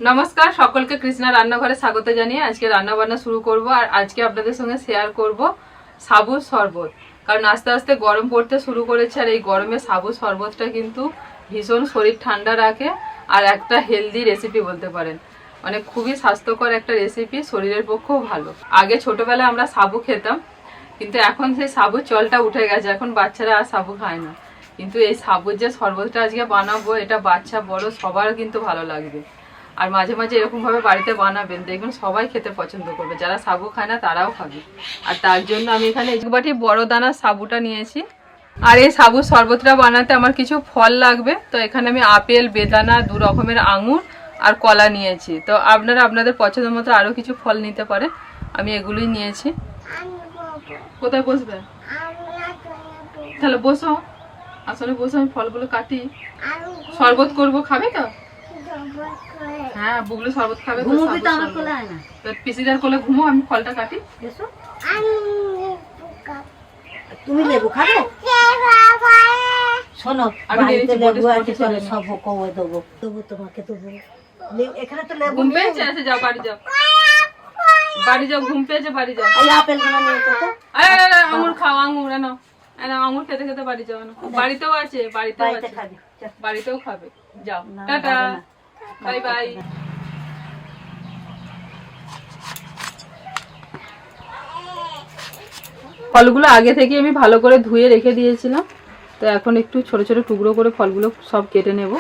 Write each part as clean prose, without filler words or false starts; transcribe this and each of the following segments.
নমস্কার, সকলকে কৃষ্ণা রান্নাঘরে স্বাগত জানিয়ে আজকে রান্না বান্না শুরু করব। আর আজকে আপনাদের সঙ্গে শেয়ার করব সাবুর শরবত। কারণ আস্তে আস্তে গরম পড়তে শুরু করেছে, আর এই গরমে সাবুর শরবতটা কিন্তু ভীষণ শরীর ঠান্ডা রাখে আর একটা হেলদি রেসিপি বলতে পারেন। মানে খুবই স্বাস্থ্যকর একটা রেসিপি, শরীরের পক্ষেও ভালো। আগে ছোটবেলায় আমরা সাবু খেতাম, কিন্তু এখন সেই সাবুর চলটা উঠে গেছে, এখন বাচ্চারা আর সাবু খায় না। কিন্তু এই সাবুর যে শরবতটা আজকে বানাবো, এটা বাচ্চা বড় সবার কিন্তু ভালো লাগবে। আর মাঝে মাঝে এরকম ভাবে বাড়িতে বানাবেন, দেখবেন সবাই খেতে পছন্দ করবে। যারা সাবু খায় না তারাও খাবে। আর তার জন্য আমি এখানে এক বাটি বড় দানার সাবুটা নিয়েছি। আর এই সাবুর শরবতটা বানাতে আমার কিছু ফল লাগবে। তো এখানে আমি আপেল, বেদানা, 2 রকমের আঙুর আর কলা নিয়েছি। তো আপনারা আপনাদের পছন্দ মতো আরো কিছু ফল নিতে পারে। আমি এগুলোই নিয়েছি। কোথায় বসবে? তাহলে বসো, আসলে বসো, আমি ফলগুলো কাটি। শরবত করব, খাবে তো? হ্যাঁ, বুগলু শরবত খাবে তো। পিসিদার কোলে ঘুমো, আমি ফলটা কাটি। তুমি লেবু খাবে? শোনো, বাড়িতে লেবু আছে, চলে সব কবে দেবো দেবো তোমাকে দেবো। এখানে তো লেবু ঘুম পেয়েছে, আছে, যাও বাড়ি যাও, বাড়ি যাও, ঘুম পেয়েছে, বাড়ি যাও। এই আপেল গুলো নিয়ে তো আঙুর খাও, আঙুর এনো, আঙুর খেতে খেতে বাড়ি যাও। বাড়িতেও আছে, বাড়িতেও আছে, বাড়িতেও খাবে। যাও, টাটা, বাই বাই। ফলগুলো আগে থেকে আমি ভালো করে ধুয়ে রেখে দিয়েছিলাম। তো এখন একটু ছোট ছোট টুকরো করে ফলগুলো সব কেটে নেব।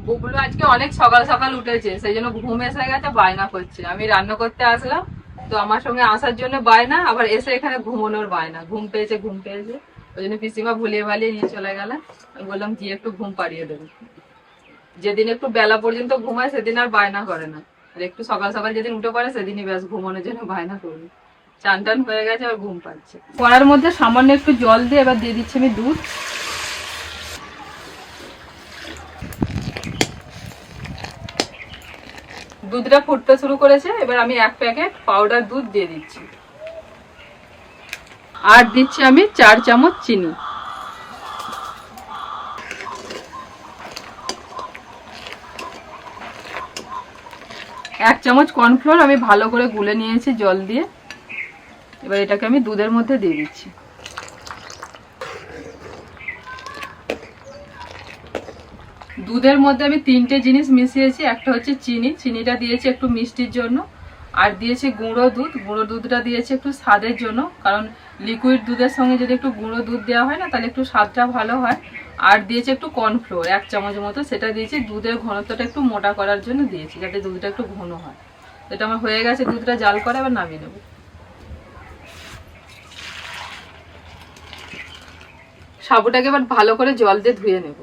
বুবলু আজকে অনেক সকাল সকাল উঠেছে, সেই জন্য ঘুম এসে গেছে, বায়না করছে। আমি রান্না করতে আসলাম, তো আমার সঙ্গে আসার জন্য বায়না, আবার এসে এখানে ঘুমানোর বায়না। ঘুম পেয়েছে, ঘুম পেয়েছে, ওই জন্য পিসিমা ভুলিয়ে ভালিয়ে নিয়ে চলে গেলেন। আমি বললাম গিয়ে একটু ঘুম পাড়িয়ে দেবো। যেদিন একটু বেলা পর্যন্ত ঘুমায় সেদিন আর বায়না করে না, আর একটু সকাল সকাল যেদিন উঠে পড়ে সেদিনই ব্যাস ঘুমানোর জন্য বায়না করবে। চান টান হয়ে গেছে, আর ঘুম পাচ্ছে। কড়ার মধ্যে সামান্য একটু জল দিয়ে এবার দিয়ে দিচ্ছি আমি দুধ। দুধটা ফুটতে শুরু করেছে, এবার আমি 1 প্যাকেট পাউডার দুধ দিয়ে দিচ্ছি। আর দিচ্ছি আমি 4 চামচ চিনি। এক চামচ কর্নফ্লোর আমি ভালো করে গুলে নিয়েছি জল দিয়ে। এবার এটাকে আমি দুধের মধ্যে দিয়ে দিচ্ছি। দুধের মধ্যে আমি 3টে জিনিস মিশিয়েছি। একটা হচ্ছে চিনি, চিনিটা দিয়েছি একটু মিষ্টির জন্য। আর দিয়েছি গুঁড়ো দুধ, গুঁড়ো দুধটা দিয়েছি একটু স্বাদের জন্য, কারণ লিকুইড দুধের সঙ্গে যদি একটু গুঁড়ো দুধ দেওয়া হয় না, তাহলে একটু স্বাদটা ভালো হয়। আর দিয়েছি একটু কর্নফ্লোর 1 চামচ মতো, সেটা দিয়েছি দুধের ঘনত্বটা একটু মোটা করার জন্য দিয়েছি, যাতে দুধটা একটু ঘন হয়। এটা আমার হয়ে গেছে, দুধটা জাল করে আবার নামিয়ে নেব। সাবুটাকে এবার ভালো করে জল দিয়ে ধুয়ে নেব।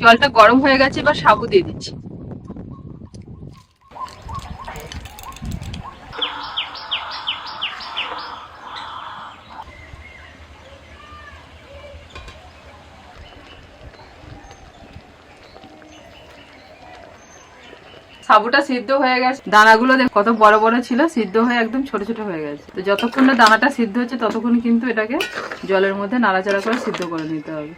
জলটা গরম হয়ে গেছে, এবার সাবু দিয়ে দিচ্ছি। সাবুটা সিদ্ধ হয়ে গেছে, দানাগুলো দেখ কত বড় বড় ছিল, সিদ্ধ হয়ে একদম ছোট ছোট হয়ে গেছে। তো যতক্ষণ না দানাটা সিদ্ধ হচ্ছে ততক্ষণ কিন্তু এটাকে জলের মধ্যে নাড়াচাড়া করে সিদ্ধ করে নিতে হবে।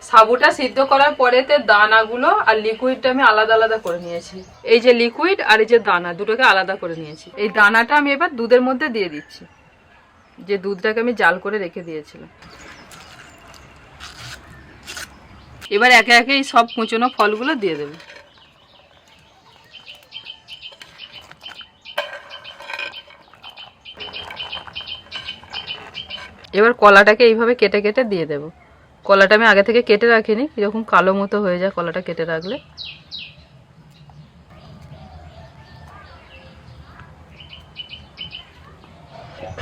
সাবুটা সিদ্ধ করার পরেতে দানাগুলো আর লিকুইডটা আমি আলাদা আলাদা করে নিয়েছি। এই যে লিকুইড আর এই যে দানা দুটোকে আলাদা করে নিয়েছি। এই দানাটা আমি এবার দুধের মধ্যে দিয়ে দিচ্ছি, যে দুধটাকে আমি জাল করে রেখে দিয়েছিলাম। এবার একে একে এই সব কুচনো ফলগুলো দিয়ে দেবো। এবার কলাটাকে এইভাবে কেটে কেটে দিয়ে দেব। কলাটা আমি আগে থেকে কেটে রাখিনি, এরকম কালো মতো হয়ে যায় কলাটা কেটে রাখলে।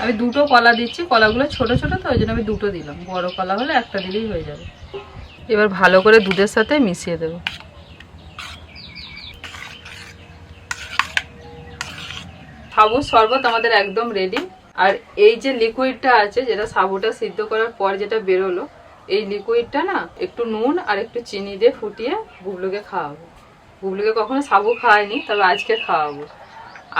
আমি দুটো কলা দিচ্ছি, কলাগুলো ছোট ছোট তো ওই জন্য আমি দুটো দিলাম, বড় কলা হলে একটা দিলেই হয়ে যাবে। এবার ভালো করে দুধের সাথে মিশিয়ে দেব। সাবুর শরবত আমাদের একদম রেডি। আর এই যে লিকুইডটা আছে, যেটা সাবুটা সিদ্ধ করার পর যেটা বেরোলো, এই লিকুইডটা না একটু নুন আর একটু চিনি দিয়ে ফুটিয়ে বুবলুকে খাওয়াবো। বুবলুকে কখনো সাবু খাওয়াইনি, তবে আজকে খাওয়াবো।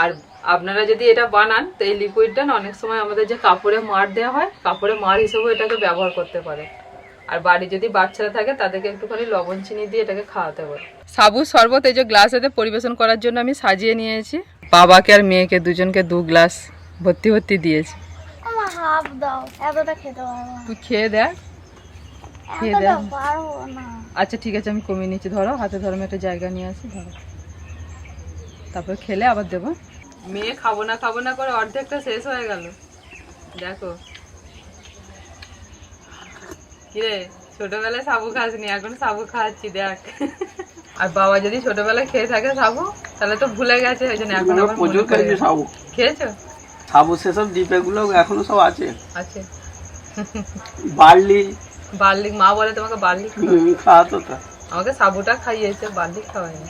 আর আপনারা যদি এটা বানান তো এই লিকুইডটা না অনেক সময় আমাদের যে কাপড়ে মার দেওয়া হয়, কাপড়ে মার হিসেবে এটাকে ব্যবহার করতে পারে। আর বাড়ি যদি বাচ্চারা থাকে তাদেরকে একটুখানি লবণ চিনি দিয়ে এটাকে খাওয়াতে পারে। সাবুর শরবত এই যে গ্লাসেতে পরিবেশন করার জন্য আমি সাজিয়ে নিয়েছি। বাবাকে আর মেয়েকে দুজনকে 2 গ্লাস ভর্তি ভর্তি দিয়েছি। আমার হাফ দাও, এতটা খেতে পারবো না। তুই খেয়ে দেখ, খেয়ে এতটা দেখ। পারবো না। আচ্ছা ঠিক আছে, আমি কমিয়ে নিচ্ছি। ধরো হাতে ধরো, আমি একটা জায়গা নিয়ে আসি, ধরো। তারপর খেলে আবার দেবো। মেয়ে খাবো না করে অর্ধেকটা শেষ হয়ে গেল। দেখো কিরে, ছোটবেলায় সাবু খাসনি, এখন সাবু খাওয়াচ্ছি দেখ। আর বাবা যদি ছোটবেলায় খেয়ে থাকে সাবু, তাহলে তো ভুলে গেছে, ওই জন্য এখন আবার প্রচুর খেয়েছি সাবু। খেয়েছো? সাবু সেসব ডিপে গুলো এখনো সব আছে। আছে বার্লি বার্লিক, মা বলে তোমাকে বার্লিক খাওয়াতো তো। আমাকে সাবুটা খাইয়েছে, বার্লিক খাওয়ায়নি।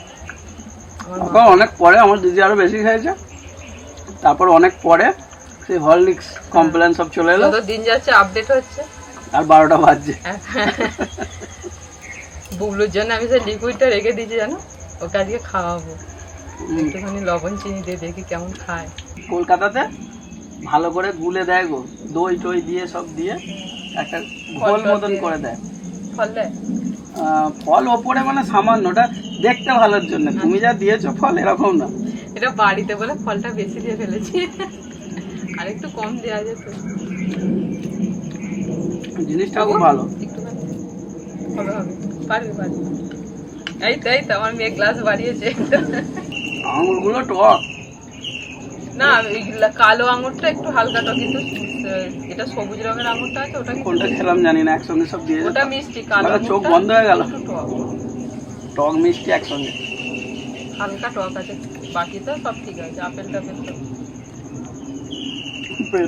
আমার মা অনেক পরে আমার দিদি আরো বেশি খেয়েছে, তারপর অনেক পরে সেই হরলিক্স কমপ্লেন সব চলে এলো। যত দিন যাচ্ছে আপডেট হচ্ছে। আর 12টা বাজছে। বুবলুর জন্য আমি সেই লিকুইডটা রেখে দিয়েছি, জানো, ওকে আজকে খাওয়াবো। একটুখানি লবণ চিনি দিয়ে দেখি কেমন খায়। কলকাতাতে ভালো করে গুলে দেয় গো, দই টই দিয়ে সব দিয়ে একটা ঘোল মতন করে দেয়। ফল দেয়? ফল ওপরে মানে সামান্য, ওটা দেখতে ভালোর জন্য। তুমি যা দিয়েছো ফল এরকম না। এটা বাড়িতে বলে ফলটা বেশি দিয়ে ফেলেছি, আর একটু কম দেওয়া যেত। জিনিসটা খুব ভালো। একটুখানি হবে হবে, পারবি পারবি। এই তো আমার মেয়ে গ্লাস বাড়িয়েছে। আঙুরগুলো টক না, কালো আঙুরটা একটু হালকা টক, কিন্তু এটা সবুজ রঙের আঙুরটা আছে ওটা কোনটা খেলাম জানি না, একসঙ্গে সব দিয়ে ওটা মিষ্টি, কালো চোখ আঙুরটা বন্ধ হয়ে গেল। একটু টক, টক মিষ্টি একসঙ্গে। হালকা টক আছে, বাকি তো সব ঠিক আছে। আপেল টাপেল তো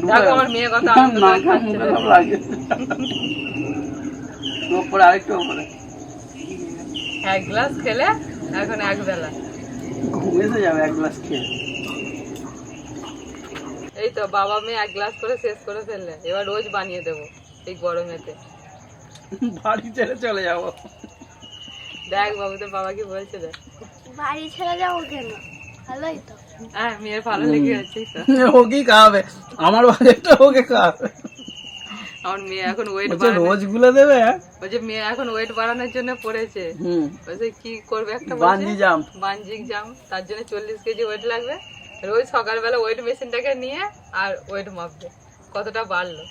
দেখো আমার মেয়ে কথা আনন্দ করে খাচ্ছে না। লাগে ওপরে আরেকটু ওপরে 1 গ্লাস খেলে এখন 1 বেলা ঘুমিয়ে যাবে 1 গ্লাস খেয়ে। এই তো বাবা মেয়ে 1 গ্লাস করে শেষ করে ফেললে। এবার রোজ বানিয়ে দেবো এই গরমেতে। বাড়ি ছেড়ে চলে যাবো। দেখ বাবু তোর বাবা কি বলছে, দেখ। বাড়ি ছেড়ে যাবো কেন? ভালোই তো। হ্যাঁ, মেয়ের ভালো লেগে গেছে তো। ও কি খাওয়াবে? আমার বাড়িটা ওকে খাওয়াবে। আমার মেয়ে এখন ওয়েট রোজ গুলো দেবে। ওই যে মেয়ে এখন ওয়েট বাড়ানোর জন্য পড়েছে। বলছে কি করবে একটা বানজি জাম্প। বানজিং জাম্প, তার জন্য 40 কেজি ওয়েট লাগবে। রোজ সকালবেলা ওয়েট মেশিনটাকে নিয়ে আর ওয়েট মাপবে কতটা বাড়লো।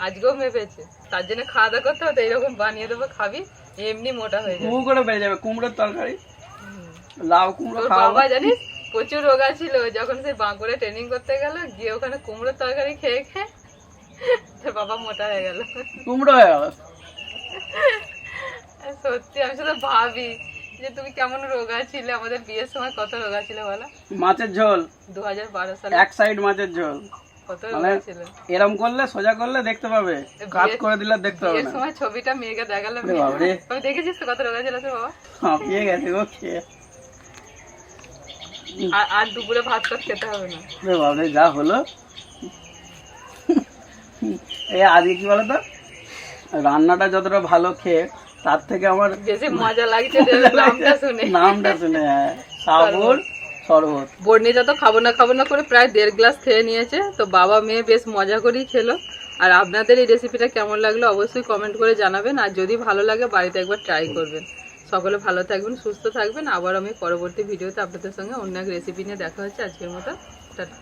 আজকেও মেপেছে, তার জন্য খাওয়া দাওয়া করতে হতো এইরকম বানিয়ে দেবো, খাবি, এমনি মোটা হয়ে যাবে। করে বেড়ে যাবে। কুমড়োর তরকারি, লাউ কুমড়ো তোর বাবা জানিস প্রচুর রোগা ছিল, যখন সে বাঁকুড়ে ট্রেনিং করতে গেল, গিয়ে ওখানে কুমড়োর তরকারি খেয়ে খেয়ে তোর বাবা মোটা হয়ে গেল। কুমড়ো হয়ে গেল। সত্যি আমি শুধু ভাবি যে তুমি কেমন রোগা ছিলে। আমাদের বিয়ের সময় কত রোগা ছিল বলো? মাছের ঝোল 2012 সালে এক সাইড মাছের ঝোল কত মানে রোগা ছিল। এরম করলে সোজা করলে দেখতে পাবে, কাজ করে দিলে দেখতে পাবে বিয়ের না। সময় ছবিটা মেয়েকে দেখালো, বাবারে তুমি দেখেছিস তো কত রোগা ছিল তোর বাবা? হাঁপিয়ে গেছে গো খেয়ে। আর দুপুরে ভাত টাত খেতে হবে না। বাবারে যা হলো। এই আজকে কি বলতো, রান্নাটা যতটা ভালো খেয়ে তার থেকে আমার বেশি মজা লাগছে নামটা শুনে। নামটা শুনে, হ্যাঁ, সাবুর শরবত। বর্ণিতা তো খাবো না করে প্রায় 1.5 গ্লাস খেয়ে নিয়েছে। তো বাবা মেয়ে বেশ মজা করেই খেলো। আর আপনাদের এই রেসিপিটা কেমন লাগলো অবশ্যই কমেন্ট করে জানাবেন, আর যদি ভালো লাগে বাড়িতে একবার ট্রাই করবেন। সকলে ভালো থাকবেন, সুস্থ থাকবেন। আবার আমি পরবর্তী ভিডিওতে আপনাদের সঙ্গে অন্য এক রেসিপি নিয়ে দেখা হচ্ছে। আজকের মতো টাটা।